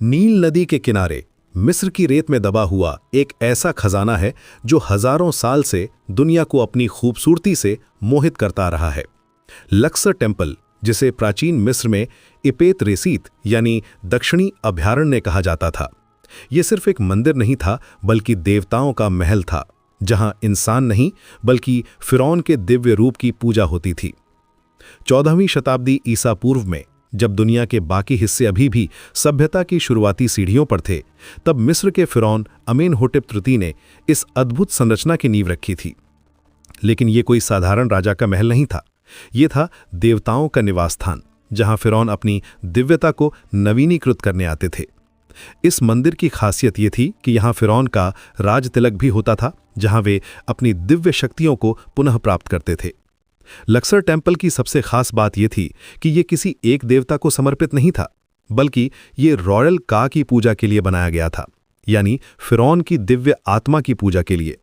नील नदी के किनारे मिस्र की रेत में दबा हुआ एक ऐसा खजाना है जो हजारों साल से दुनिया को अपनी खूबसूरती से मोहित करता रहा है। लक्सर टेम्पल, जिसे प्राचीन मिस्र में इपेत रेसीत यानी दक्षिणी अभयारण्य कहा जाता था, ये सिर्फ एक मंदिर नहीं था बल्कि देवताओं का महल था, जहां इंसान नहीं बल्कि फिरौन के दिव्य रूप की पूजा होती थी। 14वीं शताब्दी ईसा पूर्व में जब दुनिया के बाकी हिस्से अभी भी सभ्यता की शुरुआती सीढ़ियों पर थे, तब मिस्र के फिरौन अमेनहोटेप तृतीय ने इस अद्भुत संरचना की नींव रखी थी। लेकिन ये कोई साधारण राजा का महल नहीं था, ये था देवताओं का निवास स्थान, जहां फिरौन अपनी दिव्यता को नवीनीकृत करने आते थे। इस मंदिर की खासियत ये थी कि यहाँ फिरौन का राज तिलक भी होता था, जहां वे अपनी दिव्य शक्तियों को पुनः प्राप्त करते थे। लक्सर टेम्पल की सबसे खास बात यह थी कि यह किसी एक देवता को समर्पित नहीं था, बल्कि ये रॉयल का की पूजा के लिए बनाया गया था, यानी फिरौन की दिव्य आत्मा की पूजा के लिए।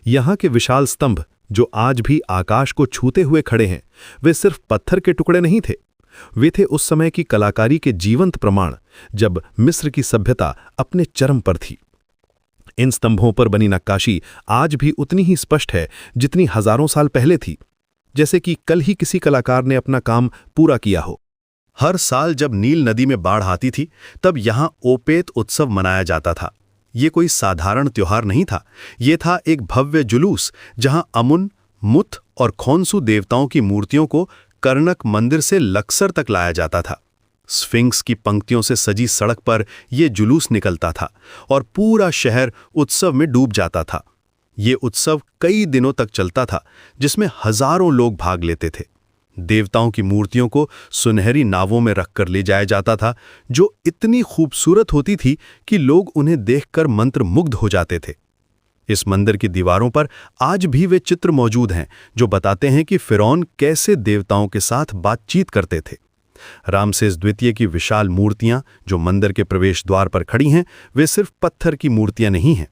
यहाँ के विशाल स्तंभ जो आज भी आकाश को छूते हुए खड़े हैं, वे सिर्फ पत्थर के टुकड़े नहीं थे, वे थे उस समय की कलाकारी के जीवंत प्रमाण, जब मिस्र की सभ्यता अपने चरम पर थी। इन स्तंभों पर बनी नक्काशी आज भी उतनी ही स्पष्ट है जितनी हजारों साल पहले थी, जैसे कि कल ही किसी कलाकार ने अपना काम पूरा किया हो। हर साल जब नील नदी में बाढ़ आती थी, तब यहां ओपेत उत्सव मनाया जाता था। ये कोई साधारण त्योहार नहीं था, ये था एक भव्य जुलूस जहां अमुन, मुथ और खोंसू देवताओं की मूर्तियों को कर्नक मंदिर से लक्सर तक लाया जाता था। स्फिंक्स की पंक्तियों से सजी सड़क पर यह जुलूस निकलता था और पूरा शहर उत्सव में डूब जाता था। ये उत्सव कई दिनों तक चलता था, जिसमें हजारों लोग भाग लेते थे। देवताओं की मूर्तियों को सुनहरी नावों में रखकर ले जाया जाता था, जो इतनी खूबसूरत होती थी कि लोग उन्हें देखकर मंत्रमुग्ध हो जाते थे। इस मंदिर की दीवारों पर आज भी वे चित्र मौजूद हैं जो बताते हैं कि फिरौन कैसे देवताओं के साथ बातचीत करते थे। रामसेस द्वितीय की विशाल मूर्तियां जो मंदिर के प्रवेश द्वार पर खड़ी हैं, वे सिर्फ पत्थर की मूर्तियां नहीं हैं,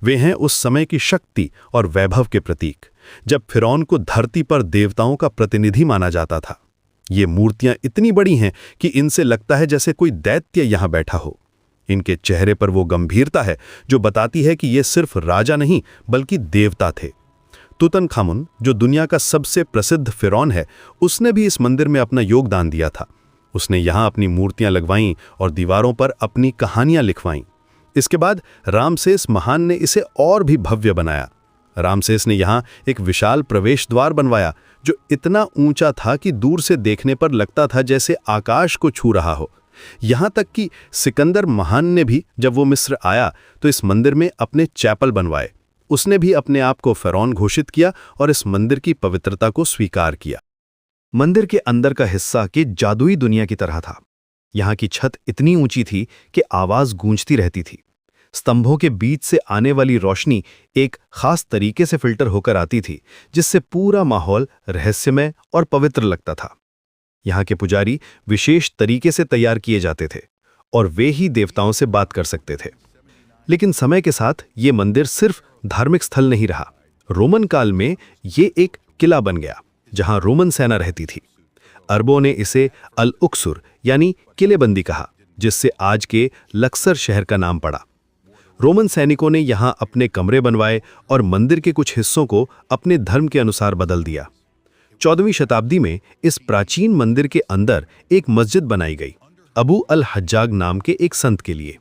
वे हैं उस समय की शक्ति और वैभव के प्रतीक, जब फिरौन को धरती पर देवताओं का प्रतिनिधि माना जाता था। ये मूर्तियां इतनी बड़ी हैं कि इनसे लगता है जैसे कोई दैत्य यहां बैठा हो। इनके चेहरे पर वो गंभीरता है जो बताती है कि ये सिर्फ राजा नहीं बल्कि देवता थे। तुतनखामुन, जो दुनिया का सबसे प्रसिद्ध फिरौन है, उसने भी इस मंदिर में अपना योगदान दिया था। उसने यहां अपनी मूर्तियां लगवाईं और दीवारों पर अपनी कहानियां लिखवाईं। इसके बाद रामसेस महान ने इसे और भी भव्य बनाया। रामसेस ने यहाँ एक विशाल प्रवेश द्वार बनवाया जो इतना ऊंचा था कि दूर से देखने पर लगता था जैसे आकाश को छू रहा हो। यहाँ तक कि सिकंदर महान ने भी जब वो मिस्र आया तो इस मंदिर में अपने चैपल बनवाए। उसने भी अपने आप को फिरौन घोषित किया और इस मंदिर की पवित्रता को स्वीकार किया। मंदिर के अंदर का हिस्सा की जादुई दुनिया की तरह था। यहाँ की छत इतनी ऊंची थी कि आवाज गूंजती रहती थी। स्तंभों के बीच से आने वाली रोशनी एक खास तरीके से फिल्टर होकर आती थी, जिससे पूरा माहौल रहस्यमय और पवित्र लगता था। यहाँ के पुजारी विशेष तरीके से तैयार किए जाते थे और वे ही देवताओं से बात कर सकते थे। लेकिन समय के साथ ये मंदिर सिर्फ धार्मिक स्थल नहीं रहा। रोमन काल में ये एक किला बन गया जहां रोमन सेना रहती थी। अरबों ने इसे अल उक्सुर यानी किलेबंदी कहा, जिससे आज के लक्सर शहर का नाम पड़ा। रोमन सैनिकों ने यहां अपने कमरे बनवाए और मंदिर के कुछ हिस्सों को अपने धर्म के अनुसार बदल दिया। 14वीं शताब्दी में इस प्राचीन मंदिर के अंदर एक मस्जिद बनाई गई, अबू अल हज्जाज नाम के एक संत के लिए।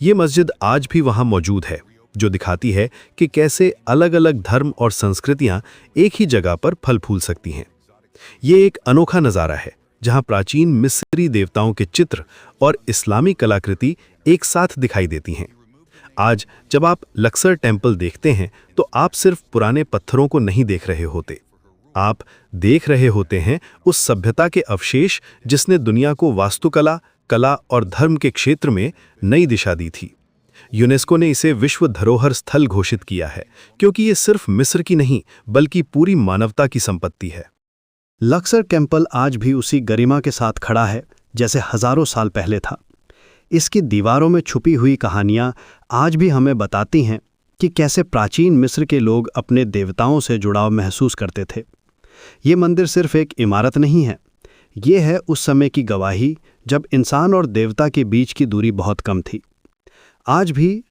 ये मस्जिद आज भी वहां मौजूद है, जो दिखाती है कि कैसे अलग अलग धर्म और संस्कृतियां एक ही जगह पर फल फूल सकती हैं। ये एक अनोखा नज़ारा है जहां प्राचीन मिस्री देवताओं के चित्र और इस्लामी कलाकृति एक साथ दिखाई देती हैं। आज जब आप लक्सर टेम्पल देखते हैं तो आप सिर्फ पुराने पत्थरों को नहीं देख रहे होते, आप देख रहे होते हैं उस सभ्यता के अवशेष जिसने दुनिया को वास्तुकला, कला और धर्म के क्षेत्र में नई दिशा दी थी। यूनेस्को ने इसे विश्व धरोहर स्थल घोषित किया है क्योंकि ये सिर्फ मिस्र की नहीं बल्कि पूरी मानवता की संपत्ति है। लक्सर टेम्पल आज भी उसी गरिमा के साथ खड़ा है जैसे हजारों साल पहले था। इसकी दीवारों में छुपी हुई कहानियां आज भी हमें बताती हैं कि कैसे प्राचीन मिस्र के लोग अपने देवताओं से जुड़ाव महसूस करते थे। ये मंदिर सिर्फ एक इमारत नहीं है, ये है उस समय की गवाही जब इंसान और देवता के बीच की दूरी बहुत कम थी। आज भी